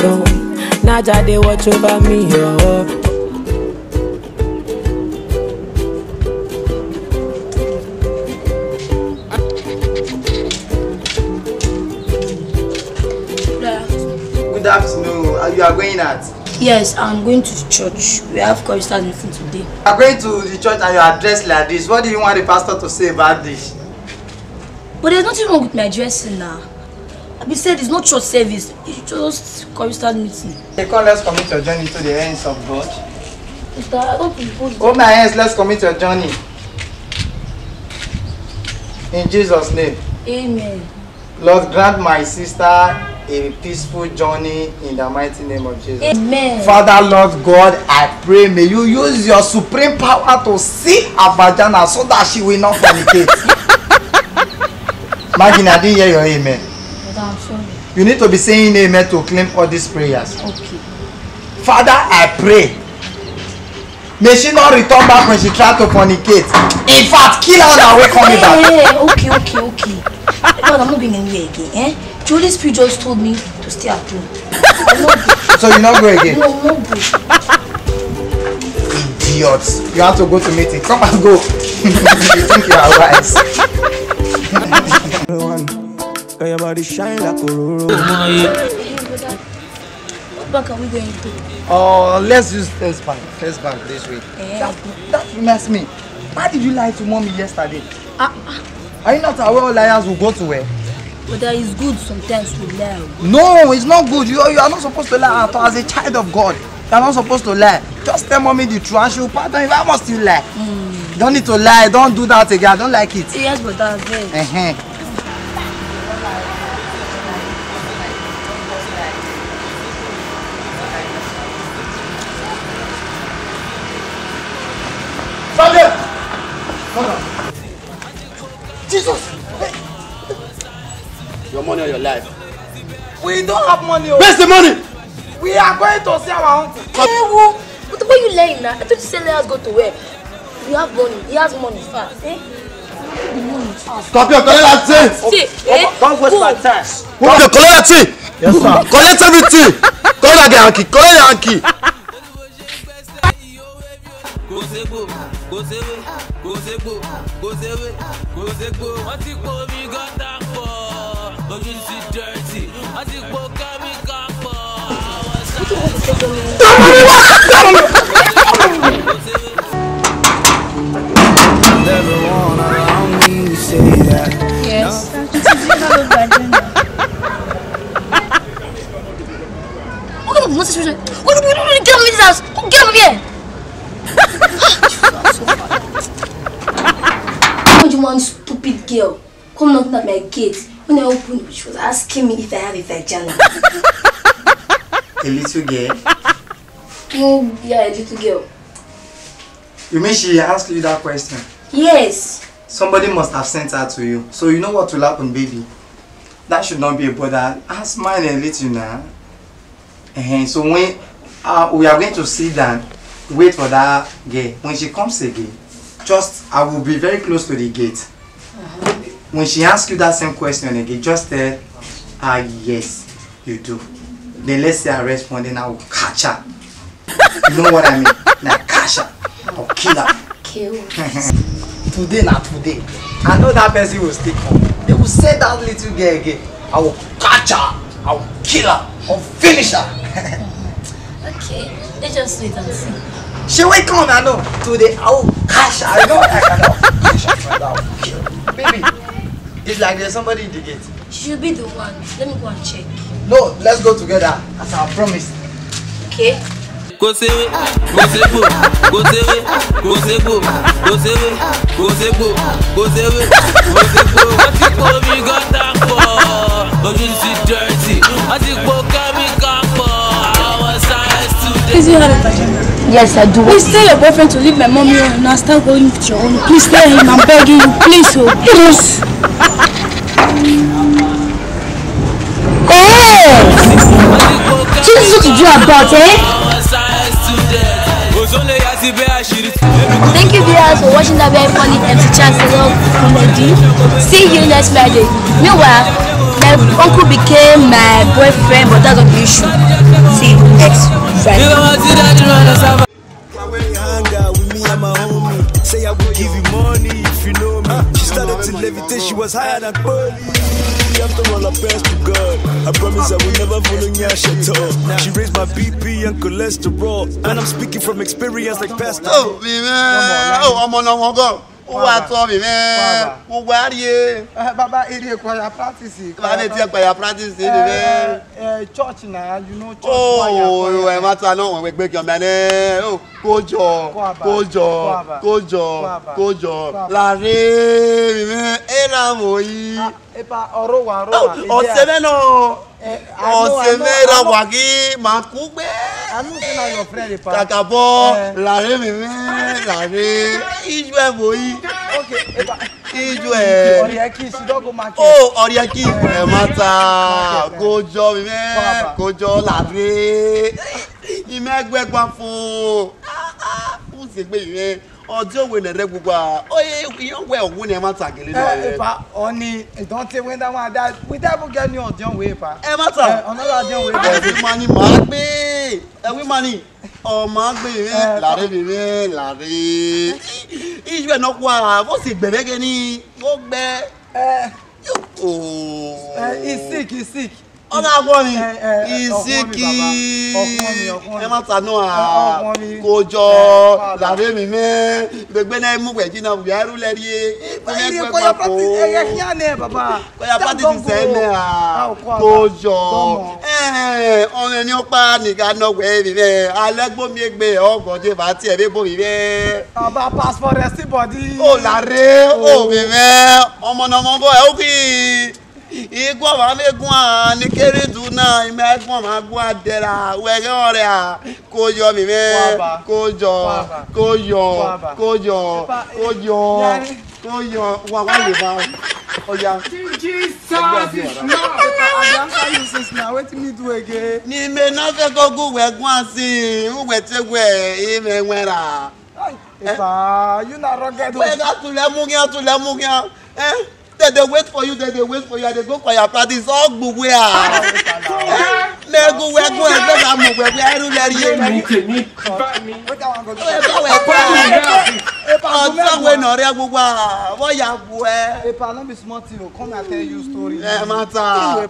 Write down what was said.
No, Naja they watch over me, oh. Good afternoon. You are going out? Yes, I'm going to the church. We have chorister meeting today. You are going to the church and you are dressed like this. What do you want the pastor to say about this? But there's nothing wrong with my dressing now. Abi said it's not church service. It's just chorister meeting. Okay, come, let's commit your journey to the hands of God. Sister, I don't propose. Hold my hands, let's commit your journey. In Jesus' name. Amen. Lord, grant my sister a peaceful journey in the mighty name of Jesus. Amen. Father, Lord God, I pray, may you use your supreme power to see her vagina so that she will not fornicate. Imagine, I didn't hear your amen. I'm sorry. You need to be saying amen to claim all these prayers. Okay. Father, I pray, may she not return back when she tried to fornicate. In fact, kill her on her way coming back. Okay. God, I'm not going anywhere again, eh? The Holy Spirit just told me to stay at home. I'm not good. So you not go again? No, I'm not good. Idiots. You have to go to meeting. Come and go. You think you are wise. Your body shine like a What bank are we going to? Oh, let's use First Bank. First Bank this week. That reminds me. Why did you lie to mommy yesterday? Are you not aware all liars will go to where? But that is good sometimes to lie. No, it's not good. You are not supposed to lie at all. As a child of God, you are not supposed to lie. Just tell mommy the truth and she will pardon you. Why must you lie? You don't need to lie. Don't do that again. I don't like it. Yes, but that's it. Stop there! Hold on. Jesus! Your money or your life? We don't have money. Where's the money? We are going to see our uncle. Hey, what are you lying now? I thought you said let us go to work. We have money. He has money fast. Eh? The money fast. Stop your collect that thing. Don't waste my time. Stop your collect that thing. Yes, sir. Collect everything. Collect the Yankee. Collect the Yankee. Yes. What kind of nonsense? Get out of this house! Get out of here! How do you want, stupid girl? Come knocking at my gate. When I opened it, she was asking me if I have a vagina. A little girl? Oh, yeah, a little girl. You mean she asked you that question? Yes. Somebody must have sent her to you. So you know what will happen, baby? That should not be a bother. Ask mine a little now. So when we are going to sit down, wait for that girl. When she comes again, I will be very close to the gate. When she asks you that same question again, just tell her, yes, you do. Then let's say I respond, then I will catch her. You know what I mean? Now catch her. I'll kill her. Kill. Today, not today. I know that person will stick on. They will say that little girl again. I will catch her. I will kill her. I'll finish her. Okay, let's just wait and see. She will come, I know. Today, I will catch her. I know I cannot catch her. I will kill her. Baby, it's like there's somebody in the gate. She should be the one. Let me go and check. No, let's go together as I promised. Okay. Go say it, go say go, go say it, go say go, go say it, go say go, go say it, go say go. What you call me got that for? But you see dirty. What you call me got for? Our science today. Please, you have a vagina? Yes, I do. Please tell your boyfriend to leave my mommy and now start going with your own. Please tell him I'm begging you. Please, oh, please. Hey! This is what you do about, eh? Thank you viewers for watching that very funny MC Chancellor comedy. See you next Friday. Meanwhile, my uncle became my boyfriend, but that's not the issue. levitate, she was higher than Polly. After all, I passed to God. I promise I will never follow Nyash at all. She raised my BP and cholesterol, and I'm speaking from experience like Pastor. Oh, me man. Oh, I'm on a go. What's up, man? Where are you? Baba, area choir practice. Choir practice, man. Church now, you know church. Oh, I matter no when we break your man. Oh, Kojo. Larry, man. Era moi. Epa, orowa. Oh, Semeno. Oh, Semera wagi makugbe. I'm not saying your friend, Epa. Kakabo, Larry, man. Larry. Ijwe moi. Okay, Epa. Ijwe. Oriaki, she don't go market. Oh, Oriaki. Mata. Kojo, man. Kojo, Larry. Imegwe gbafo. Who say gbe ọjọ́ wo na re gbogbo a oye yon we ogun na ma ta gele na e pa oni don te when that one that we never get new ọjọ́ we pa e ma ta another ọjọ́ we e mani ma gbe e wi mani o ma gbe mi la re mi la re iju e no kwa bo si gbe bege ni o gbe he's sick ọ̀nà àgbọ̀ mi ìsìnkì ẹ má tanú à kójọ làbẹ́ mi mẹ́ gbẹgbẹ́ náà mú wẹ̀jì náà wíwá ẹrú lẹ́rí ẹ̀ kóyà pàtí ti sẹ́lẹ̀ à kójọ ọ̀rẹ́ ni ó pa nìkan náà wẹ̀ mi mẹ́ alẹ́ gbómi gbé ọgọ́dẹ bá tiẹ̀ bẹ́ bó mi mẹ́. bàbá passport rẹ̀ sí bọ̀dí. ó làárẹ̀ ó mi mẹ́ ọmọ náà mọ́ bọ́ ẹ̀ ó kì í. Igwa ma megun a ni kere du na ime egbon ma gun adera wege ore a kojo mi me kojo wa le ba oya Jesus is not I answer you since now wetin me do again ni me na fe ko gu wegun asin we tegwe ime nwera you na rugged we ga tule mu yan they wait for you, they wait for you, and they go for your practice all the way. Go where go and go and move where I don't let you. Epa, let me smart you. Come and tell you story. Matter.